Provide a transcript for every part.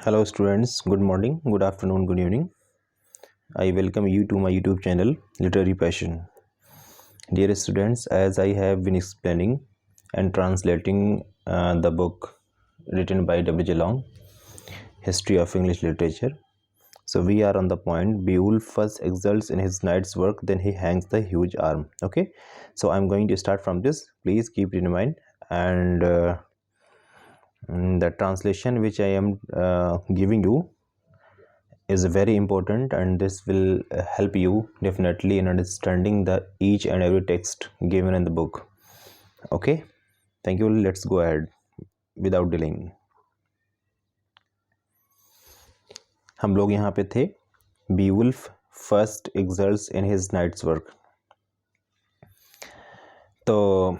Hello students, good morning, good afternoon, good evening. I welcome you to my YouTube channel Literary Passion. Dear students, as I have been explaining and translating the book written by W.J. Long, History of English Literature. So we are on the point, Beowulf first exults in his night's work, then he hangs the huge arm. Okay, so I'm going to start from this. Please keep it in mind, and the translation which I am giving you is very important, and this will help you definitely in understanding the each and every text given in the book. Okay, thank you. Let's go ahead without delaying. हम लोग यहाँ पे थे, Beowulf first exults in his night's work. तो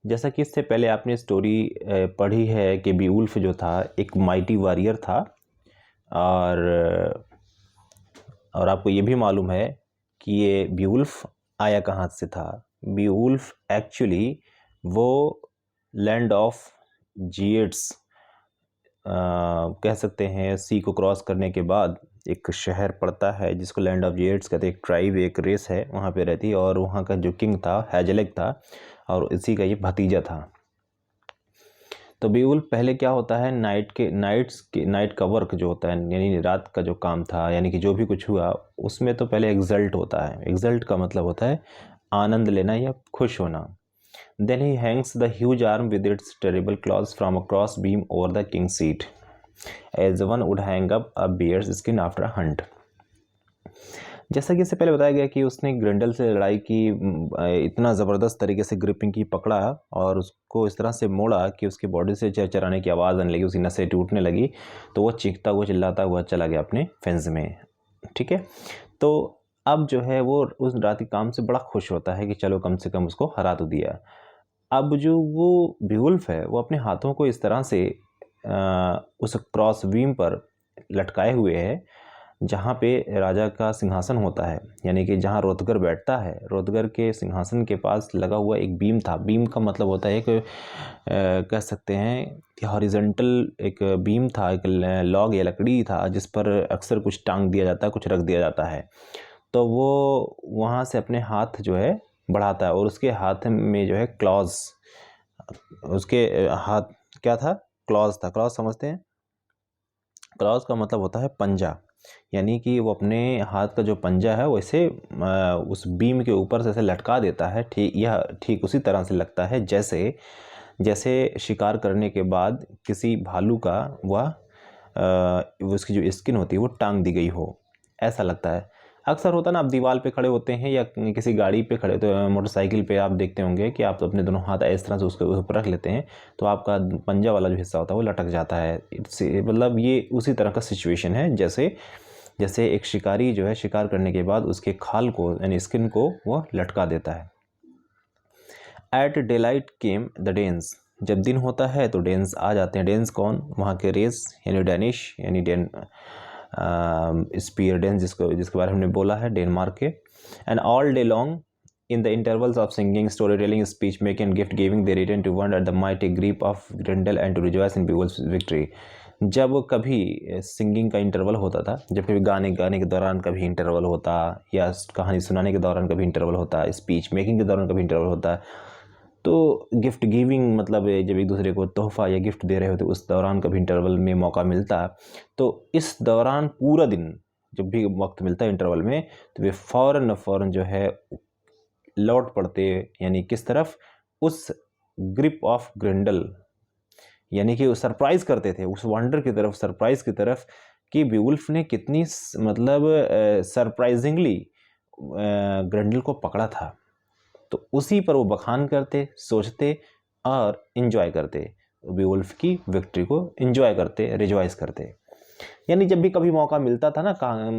जैसा कि इससे पहले आपने स्टोरी पढ़ी है कि बीवुल्फ जो था एक माइटी वॉरियर था, और आपको ये भी मालूम है कि ये बीवुल्फ आया कहाँ से था. बीवुल्फ एक्चुअली वो लैंड ऑफ जिएट्स कह सकते हैं. सी को क्रॉस करने के बाद एक शहर पड़ता है जिसको लैंड ऑफ जिएट्स कहते हैं. एक ट्राइब, एक रेस है वहाँ पे रहती, और वहाँ का जो किंग था हैजलेक था, और इसी का ये भतीजा था. तो बीवुल्फ पहले क्या होता है, नाइट का वर्क जो होता है, यानी रात का जो काम था, यानी कि जो भी कुछ हुआ उसमें तो पहले एक्सल्ट होता है. एक्सल्ट का मतलब होता है आनंद लेना या खुश होना. Then he hangs the huge arm with its terrible claws from a cross beam over the king seat as one would hang up a bear's skin after a hunt. जैसा कि इससे पहले बताया गया कि उसने ग्रिंडल से लड़ाई की, इतना ज़बरदस्त तरीके से ग्रिपिंग की, पकड़ा और उसको इस तरह से मोड़ा कि उसकी बॉडी से चरचराने की आवाज़ आने लगी, उसकी नसें टूटने लगी. तो वो चीखता हुआ चिल्लाता हुआ चला गया अपने फेंस में. ठीक है, तो अब जो है वो उस रात के काम से बड़ा खुश होता है कि चलो कम से कम उसको हरा तो दिया. अब जो वो बीवुल्फ है वो अपने हाथों को इस तरह से उस क्रॉस बीम पर लटकाए हुए है जहाँ पे राजा का सिंहासन होता है, यानी कि जहाँ रोतगर बैठता है. रोतगर के सिंहासन के पास लगा हुआ एक बीम था. बीम का मतलब होता है कि कह सकते हैं कि हॉरिजॉन्टल एक बीम था, एक लॉग या लकड़ी था जिस पर अक्सर कुछ टांग दिया जाता है, कुछ रख दिया जाता है. तो वो वहाँ से अपने हाथ जो है बढ़ाता है, और उसके हाथ में जो है क्लॉज, उसके हाथ क्या था, क्लॉज था. क्लॉज समझते हैं? क्लॉज का मतलब होता है पंजा, यानी कि वो अपने हाथ का जो पंजा है वैसे उस बीम के ऊपर से ऐसे लटका देता है. ठीक उसी तरह से लगता है जैसे शिकार करने के बाद किसी भालू का उसकी जो स्किन होती है वो टांग दी गई हो, ऐसा लगता है. अक्सर होता है ना, आप दीवार पे खड़े होते हैं या किसी गाड़ी पे खड़े, तो मोटरसाइकिल पे आप देखते होंगे कि आप अपने दोनों हाथ इस तरह से उसके ऊपर रख लेते हैं, तो आपका पंजा वाला जो हिस्सा होता है वो लटक जाता है. मतलब ये उसी तरह का सिचुएशन है जैसे एक शिकारी जो है शिकार करने के बाद उसके खाल को यानी स्किन को वो लटका देता है. At daylight came the Danes. जब दिन होता है तो डेन्स आ जाते हैं. डेन्स कौन? वहाँ के रेस, यानी डेनिश, यानी स्पीयर डेन्स जिसके बारे में हमने बोला है, डेनमार्क के. And all day long in the intervals of singing, storytelling, speech making and gift giving, they returned to wonder at the mighty grip of Grendel and to rejoice in Beowulf's victory. जब कभी singing का interval होता था, जब कभी गाने के दौरान कभी इंटरवल होता, या कहानी सुनाने के दौरान कभी इंटरवल होता, स्पीच मेकिंग के दौरान कभी इंटरवल होता, तो गिफ्ट गिविंग मतलब जब एक दूसरे को तोहफा या गिफ्ट दे रहे होते उस दौरान कभी इंटरवल में मौका मिलता, तो इस दौरान पूरा दिन जब भी वक्त मिलता है इंटरवल में, तो वे फ़ौरन जो है लौट पड़ते, यानी किस तरफ? उस ग्रिप ऑफ ग्रिंडल, यानी कि सरप्राइज करते थे उस वंडर की तरफ, सरप्राइज की तरफ कि बीवुल्फ ने कितनी मतलब सरप्राइजिंगली ग्रिंडल को पकड़ा था. तो उसी पर वो बखान करते, सोचते और इन्जॉय करते, बीवुल्फ की विक्ट्री को इन्जॉय करते, रिजॉइस करते. यानी जब भी कभी मौका मिलता था ना,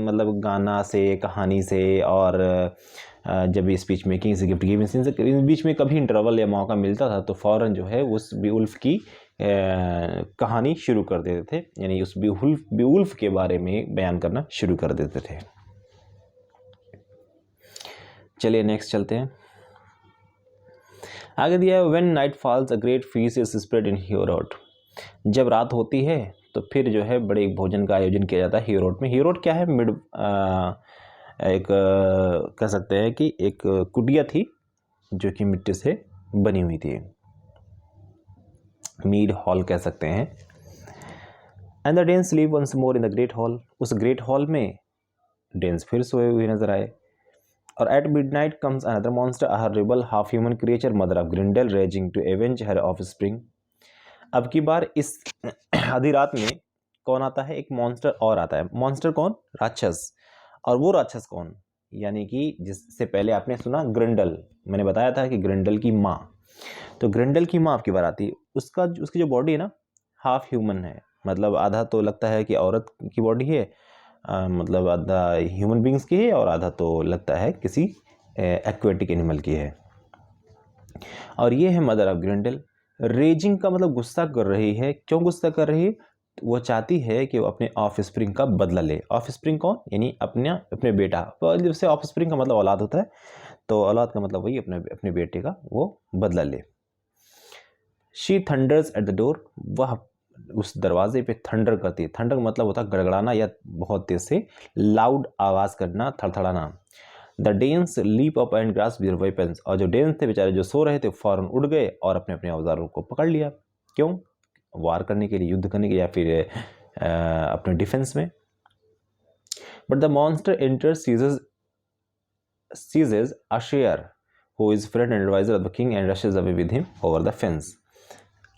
मतलब गाना से, कहानी से, और जब भी स्पीच मेकिंग से, गिफ्ट गिविंग से, इन बीच में कभी इंटरवल या मौका मिलता था तो फ़ौरन जो है उस बीवुल्फ की कहानी शुरू कर देते थे, यानी उस बीवुल्फ के बारे में बयान करना शुरू कर देते थे. चलिए नेक्स्ट चलते हैं. आगे दिया है, when night falls a great feast is spread in Heorot. जब रात होती है तो फिर जो है बड़े भोजन का आयोजन किया जाता है हीरोट में। हीरोट क्या है? एक कह सकते हैं कि एक कुटिया थी जो कि मिट्टी से बनी हुई थी, मीड हॉल कह सकते हैं। And the Danes leave once more in the great hall. उस ग्रेट हॉल में डेन्स फिर सोए हुए नजर आए। और at midnight comes another monster, a horrible half human creature, mother of Grendel, raging to avenge her offspring. अब की बार इस आधी रात में कौन आता है? एक मॉन्स्टर और आता है। मॉन्स्टर कौन? राक्षस। और वो राक्षस कौन? यानी कि जिससे पहले आपने सुना ग्रिंडल, मैंने बताया था कि ग्रिंडल की माँ, तो ग्रिंडल की माँ आपकी बार आती है। उसकी जो बॉडी है ना, हाफ ह्यूमन है, मतलब आधा तो लगता है कि औरत की बॉडी है, मतलब आधा ह्यूमन बींग्स की है और आधा तो लगता है किसी एक्वेटिक एनिमल की है। और ये है मदर ऑफ ग्रिंडल। रेजिंग का मतलब गुस्सा कर रही है। क्यों गुस्सा कर रही है? वो चाहती है कि वो अपने ऑफ स्प्रिंग का बदला ले। ऑफ स्प्रिंग कौन? यानी अपने बेटा। तो से ऑफ स्प्रिंग का मतलब औलाद होता है, तो औलाद का मतलब वही अपने बेटे का वो बदला ले। She thunder's at the door. वह उस दरवाजे पे थंडर करती है। थंडर मतलब होता है गड़गड़ाना या बहुत तेज से लाउड आवाज करना, थड़थड़ाना। The Danes leap up and grasp their weapons. और जो डेन्स थे बेचारे जो सो रहे थे फौरन उड़ गए और अपने अपने औजारों को पकड़ लिया। क्यों? वार करने के लिए, युद्ध करने के लिए, या फिर अपने डिफेंस में। But the monster enter seizes Ashir, who is friend and advisor of the king, and rushes away with him over the fence.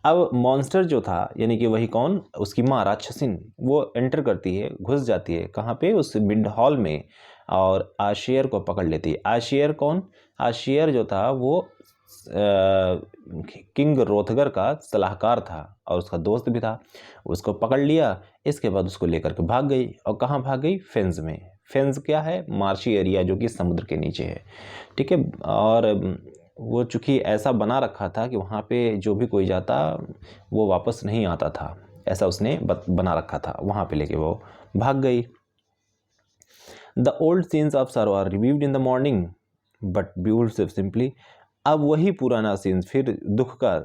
अब मॉन्स्टर जो था, यानी कि वही कौन? उसकी माँ राक्षसिन, वो एंटर करती है, घुस जाती है कहाँ पे? उस मिड हॉल में, और आशियर को पकड़ लेती है। आशियर कौन? आशियर जो था वो किंग रोथगर का सलाहकार था और उसका दोस्त भी था। उसको पकड़ लिया, इसके बाद उसको लेकर के भाग गई। और कहाँ भाग गई? फेंस में। फेंस क्या है? मार्शी एरिया जो कि समुद्र के नीचे है, ठीक है। और वो चूँकि ऐसा बना रखा था कि वहाँ पे जो भी कोई जाता वो वापस नहीं आता था, ऐसा उसने बना रखा था, वहाँ पे लेके वो भाग गई। The old scenes of sorrow are reviewed in the morning but beautiful simply. अब वही पुराना सीन्स फिर दुख का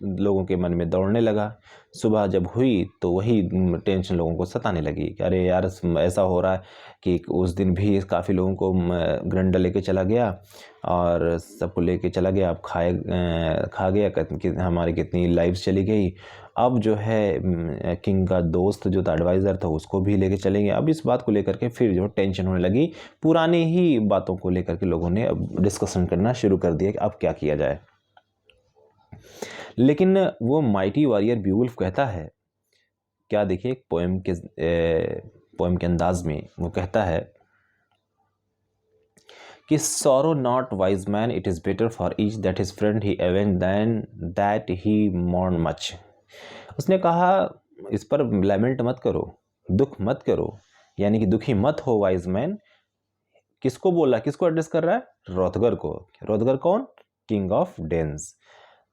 लोगों के मन में दौड़ने लगा। सुबह जब हुई तो वही टेंशन लोगों को सताने लगी कि अरे यार ऐसा हो रहा है कि उस दिन भी काफ़ी लोगों को ग्रंडा लेके चला गया और सबको लेके चला गया, अब खा गया कि हमारी कितनी लाइफ्स चली गई। अब जो है किंग का दोस्त जो था, एडवाइज़र था, उसको भी लेके चलेंगे। अब इस बात को लेकर के फिर जो टेंशन होने लगी, पुरानी ही बातों को लेकर के लोगों ने अब डिस्कशन करना शुरू कर दिया कि अब क्या किया जाए। लेकिन वो माइटी वॉरियर ब्यूवुल्फ कहता है क्या? देखिए पोएम के अंदाज में वो कहता है कि sorrow not wise man, it is better for each that his friend he avenge than that he mourn much. उसने कहा इस पर लैमेंट मत करो, दुख मत करो, यानी कि दुखी मत हो वाइज मैन। किसको बोला? किसको एड्रेस कर रहा है? रोथगर को। रोथगर कौन? King of Danes.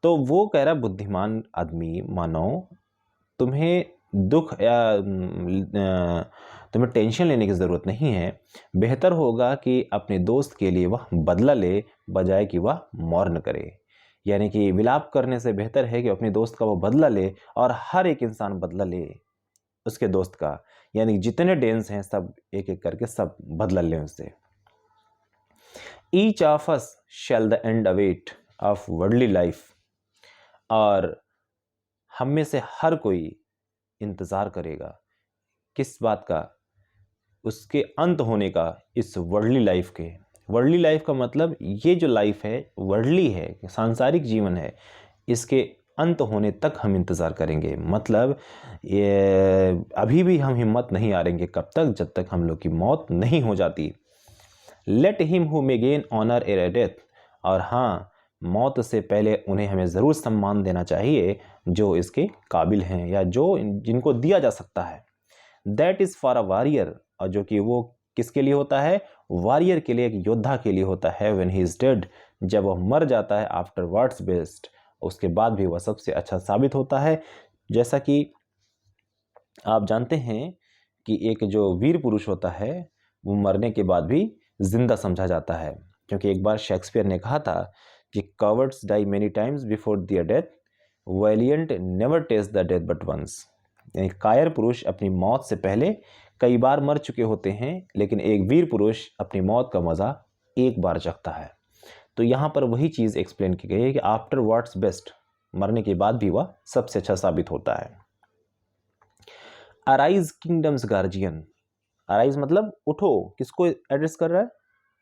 तो वो कह रहा है बुद्धिमान आदमी मानो, तुम्हें दुख या तुम्हें टेंशन लेने की ज़रूरत नहीं है। बेहतर होगा कि अपने दोस्त के लिए वह बदला ले, बजाय कि वह मौन करे। यानी कि विलाप करने से बेहतर है कि अपने दोस्त का वो बदला ले, और हर एक इंसान बदला ले उसके दोस्त का। यानी जितने डेंस हैं सब एक एक करके सब बदला लें उससे। Each of us shall the end await of worldly life. और हम में से हर कोई इंतज़ार करेगा किस बात का? उसके अंत होने का, इस वर्ल्डली लाइफ के। वर्ल्डली लाइफ का मतलब ये जो लाइफ है वर्ल्डली है, सांसारिक जीवन है, इसके अंत होने तक हम इंतज़ार करेंगे। मतलब ये अभी भी हम हिम्मत नहीं हारेंगे। कब तक? जब तक हम लोग की मौत नहीं हो जाती। Let him who may gain honour ere death. और हाँ, मौत से पहले उन्हें हमें ज़रूर सम्मान देना चाहिए जो इसके काबिल हैं या जो जिनको दिया जा सकता है। That is for a warrior. और जो कि वो किसके लिए होता है? वॉरियर के लिए, एक योद्धा के लिए होता है। व्हेन ही इज़ डेड, जब वह मर जाता है, आफ्टर वर्ड्स बेस्ट, उसके बाद भी वह सबसे अच्छा साबित होता है। जैसा कि आप जानते हैं कि एक जो वीर पुरुष होता है वो मरने के बाद भी जिंदा समझा जाता है, क्योंकि एक बार शेक्सपियर ने कहा था कि cowards die many times before their death valiant never taste the death but once, यानी कायर पुरुष अपनी मौत से पहले कई बार मर चुके होते हैं, लेकिन एक वीर पुरुष अपनी मौत का मज़ा एक बार चखता है। तो यहाँ पर वही चीज़ एक्सप्लेन की गई है कि आफ्टर व्हाट्स बेस्ट, मरने के बाद भी वह सबसे अच्छा साबित होता है। अराइज किंगडम्स गार्जियन, अराइज मतलब उठो, किसको एड्रेस कर रहा है?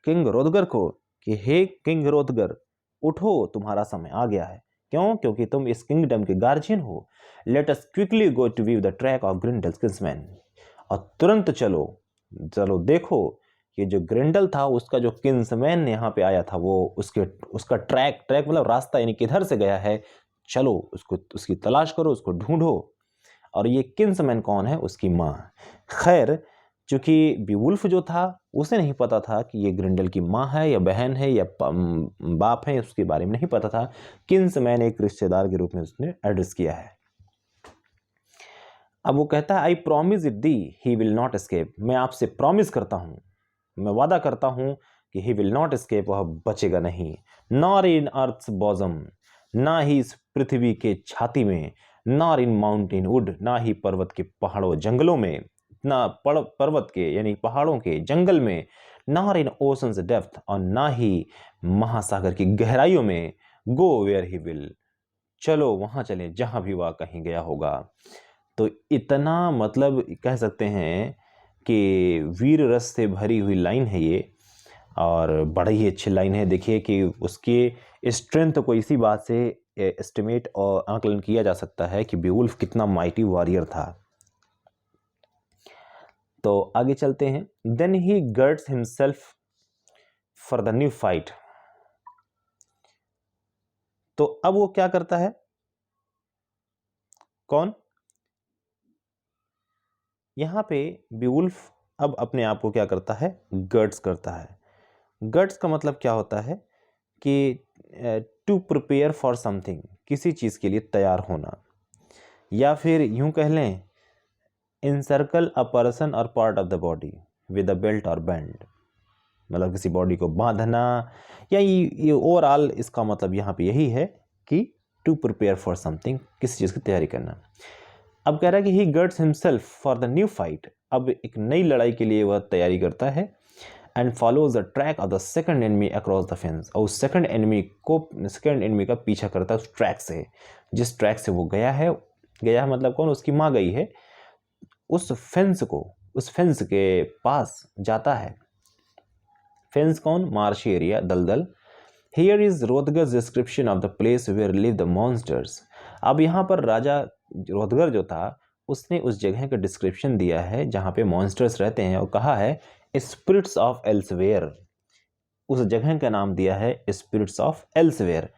किंग रोदगर को, कि हे किंग रोदगर उठो, तुम्हारा समय आ गया है। क्यों? क्योंकि तुम इस किंगडम के गार्जियन हो। Let us quickly go to view the track of Grendel's kingsmen, और तुरंत चलो देखो कि जो ग्रिंडल था उसका जो किंग्समैन यहाँ पे आया था, वो उसका ट्रैक मतलब रास्ता, यानी किधर से गया है, चलो उसकी तलाश करो, उसको ढूंढो। और ये किंग्समैन कौन है? उसकी माँ। खैर, चूंकि बीवुल्फ जो था उसे नहीं पता था कि ये ग्रिंडल की माँ है या बहन है या बाप है, उसके बारे में नहीं पता था। किंग्समैन एक रिश्तेदार के रूप में उसने एड्रेस किया है। अब वो कहता है, I promise it the he will not escape, मैं आपसे प्रॉमिस करता हूँ, मैं वादा करता हूँ कि ही विल नॉट एस्केप, वह बचेगा नहीं। नॉर इन अर्थ्स बॉजम, ना ही इस पृथ्वी के छाती में, नॉर इन माउंटेन वुड, ना ही पर्वत के पहाड़ों जंगलों में, ना पर्वत के यानी पहाड़ों के जंगल में, नॉर इन ओशंस डेप्थ, और ना ही महासागर की गहराइयों में। गो वेयर ही विल, चलो वहां चले जहां भी वह कहीं गया होगा। तो इतना मतलब कह सकते हैं कि वीर रस से भरी हुई लाइन है ये, और बड़ा ही अच्छी लाइन है। देखिए कि उसके स्ट्रेंथ को इसी बात से एस्टिमेट और आकलन किया जा सकता है कि बीवुल्फ कितना माइटी वॉरियर था। तो आगे चलते हैं। Then he girds himself for the new fight, तो अब वो क्या करता है? कौन? यहाँ पे बीवुल्फ अब अपने आप को क्या करता है? गर्ड्स करता है। गर्ड्स का मतलब क्या होता है कि टू प्रिपेयर फॉर समथिंग, किसी चीज़ के लिए तैयार होना, या फिर यूं कह लें इनसर्कल अ पर्सन और part of the body with a belt और बैंड, मतलब किसी बॉडी को बांधना, या ये ओवरऑल इसका मतलब यहाँ पे यही है कि टू प्रिपेयर फॉर समथिंग, किसी चीज़ की तैयारी करना। अब कह रहा है कि he girds himself for the new fight, अब एक नई लड़ाई के लिए वह तैयारी करता है। And follows the track of the second enemy across the fence, और उस सेकंड एनिमी का पीछा करता है उस ट्रैक से, जिस ट्रैक से वो गया है मतलब कौन? उसकी माँ गई है। उस फेंस के पास जाता है। फेंस कौन? मार्शी एरिया, दलदल। Here is Hrothgar's description of the place where live the monsters. अब यहाँ पर राजा रोदगर जो था उसने उस जगह का डिस्क्रिप्शन दिया है जहाँ पे मॉन्स्टर्स रहते हैं, और कहा है स्पिरिट्स ऑफ एल्सवेयर, उस जगह का नाम दिया है स्पिरिट्स ऑफ एल्सवेयर।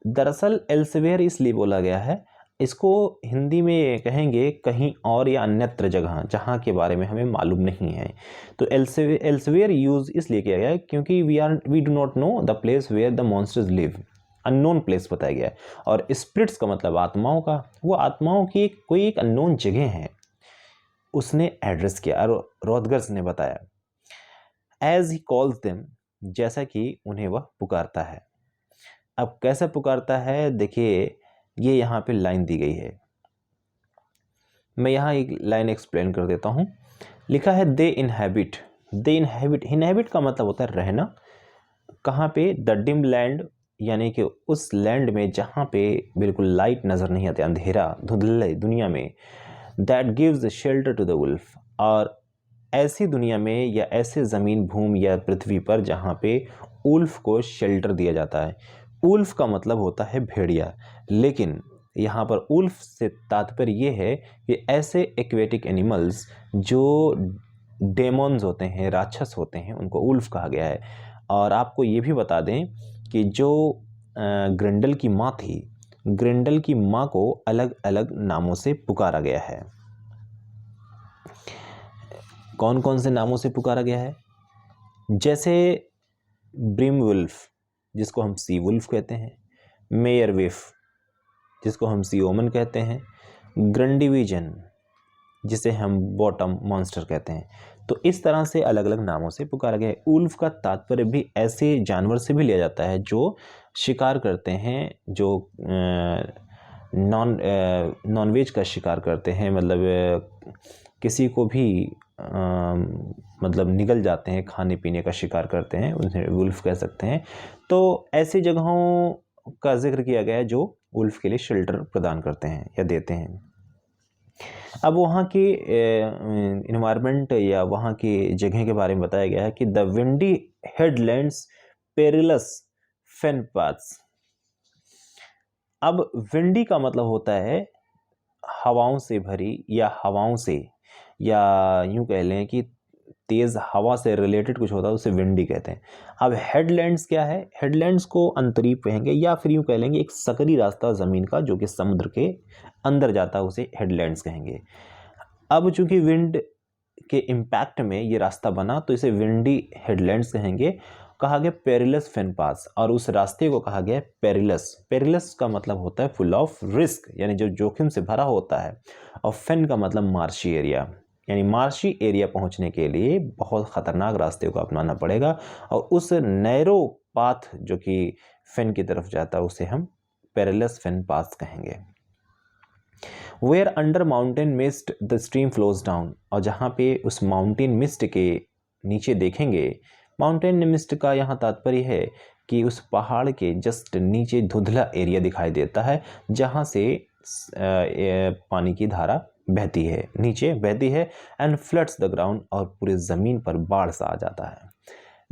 दरअसल एल्सवेयर इसलिए बोला गया है, इसको हिंदी में कहेंगे कहीं और या अन्यत्र जगह, जहाँ के बारे में हमें मालूम नहीं है। तो एल्सवेयर यूज इसलिए किया गया है क्योंकि we do not know the place where the monsters live, unknown place बताया गया है। और स्पिरिट्स का मतलब आत्माओं का, वो आत्माओं की कोई एक अननोन जगह है, उसने एड्रेस किया और रोदगर्स ने बताया। एज ही कॉल्स देम, जैसा कि उन्हें वह पुकारता है। अब कैसे पुकारता है? देखिए ये यहाँ पे लाइन दी गई है, मैं यहाँ एक लाइन एक्सप्लेन कर देता हूँ। लिखा है दे इनहैबिट, इनहैबिट का मतलब होता है रहना। कहाँ पे? द डिम लैंड, यानी कि उस लैंड में जहाँ पे बिल्कुल लाइट नज़र नहीं आती, अंधेरा धुंधले दुनिया में। That gives shelter to the wolf, और ऐसी दुनिया में या ऐसे ज़मीन भूमि या पृथ्वी पर जहाँ पे उल्फ को शेल्टर दिया जाता है। उल्फ का मतलब होता है भेड़िया, लेकिन यहाँ पर उल्फ से तात्पर्य ये है कि ऐसे एक्वेटिक एनिमल्स जो डेमोन्स होते हैं, राक्षस होते हैं, उनको उल्फ कहा गया है। और आपको ये भी बता दें कि जो ग्रिंडल की माँ थी, ग्रिंडल की माँ को अलग अलग नामों से पुकारा गया है। कौन कौन से नामों से पुकारा गया है? जैसे ब्रिम वुल्फ, जिसको हम सी वुल्फ कहते हैं, मेयर विफ, जिसको हम सी ओमन कहते हैं, ग्रंडिविजन, जिसे हम बॉटम मॉन्स्टर कहते हैं। तो इस तरह से अलग अलग नामों से पुकारा गया है। उल्फ का तात्पर्य भी ऐसे जानवर से भी लिया जाता है जो शिकार करते हैं, जो नॉनवेज का शिकार करते हैं, मतलब किसी को भी मतलब निगल जाते हैं, खाने पीने का शिकार करते हैं, उन्हें वुल्फ कह सकते हैं। तो ऐसी जगहों का जिक्र किया गया है जो वुल्फ के लिए शेल्टर प्रदान करते हैं या देते हैं। अब वहाँ की इन्वायरमेंट या वहाँ की जगह के बारे में बताया गया है कि the windy headlands perilous fen paths. अब विंडी का मतलब होता है हवाओं से भरी या हवाओं से, या यूं कह लें कि तेज़ हवा से रिलेटेड कुछ होता है उसे विंडी कहते हैं। अब हेडलैंड्स क्या है? हेडलैंड्स को अंतरीप कहेंगे, या फिर यूं कह लेंगे एक सकरी रास्ता ज़मीन का जो कि समुद्र के अंदर जाता है, उसे हेडलैंड्स कहेंगे। अब चूंकि विंड के इम्पैक्ट में ये रास्ता बना तो इसे विंडी हेडलैंड्स कहेंगे। कहा गया पेरिलस फेन पास, और उस रास्ते को कहा गया पेरिलस। पेरिलस का मतलब होता है फुल ऑफ रिस्क, यानी जो जोखिम से भरा होता है, और फेन का मतलब मार्शी एरिया, यानी मार्शी एरिया पहुंचने के लिए बहुत ख़तरनाक रास्ते को अपनाना पड़ेगा, और उस नैरो पाथ जो कि फेन की तरफ जाता है उसे हम पेरिलस फेन पास कहेंगे। Where under mountain mist the stream flows down, और जहाँ पे उस माउंटेन मिस्ट के नीचे देखेंगे, माउंटेन मिस्ट का यहाँ तात्पर्य है कि उस पहाड़ के जस्ट नीचे धुंधला एरिया दिखाई देता है जहाँ से पानी की धारा बहती है, नीचे बहती है, एंड फ्लड्स द ग्राउंड, और पूरे ज़मीन पर बाढ़ सा आ जाता है।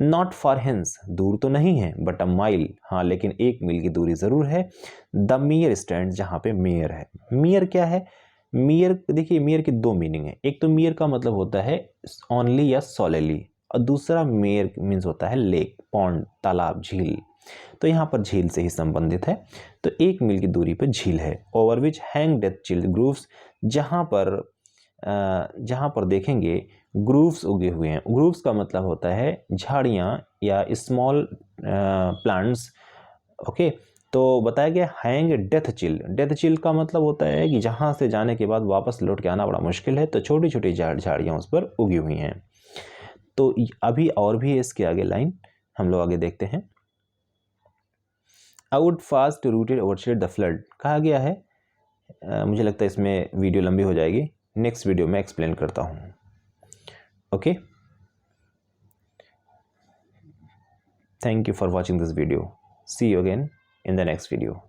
नॉट फॉर हेंस, दूर तो नहीं है, बट अ माइल, हाँ लेकिन 1 मील की दूरी ज़रूर है। द मेयर स्टैंड, जहाँ पे मेयर है। मेयर क्या है? मेयर, देखिए मेयर की 2 मीनिंग है। एक तो मेयर का मतलब होता है ओनली या सोलेली, और दूसरा मेयर मीन्स होता है लेक, पॉन्ड, तालाब, झील। तो यहाँ पर झील से ही संबंधित है। तो 1 मील की दूरी पर झील है। Over which hang death chilled groves, जहाँ पर देखेंगे ग्रूव्स उगे हुए हैं। ग्रूव्स का मतलब होता है झाड़ियाँ या स्मॉल प्लांट्स। ओके, तो बताया गया hang death chill. Death chill का मतलब होता है कि जहाँ से जाने के बाद वापस लौट के आना बड़ा मुश्किल है, तो छोटी छोटी झाड़ियाँ उस पर उगी हुई हैं। तो अभी और भी इसके आगे लाइन हम लोग आगे देखते हैं। I wood fast rooted overshade the flood, कहा गया है। मुझे लगता है इसमें वीडियो लंबी हो जाएगी, नेक्स्ट वीडियो में एक्सप्लेन करता हूँ। Okay, thank you for watching this video. See you again in the next video.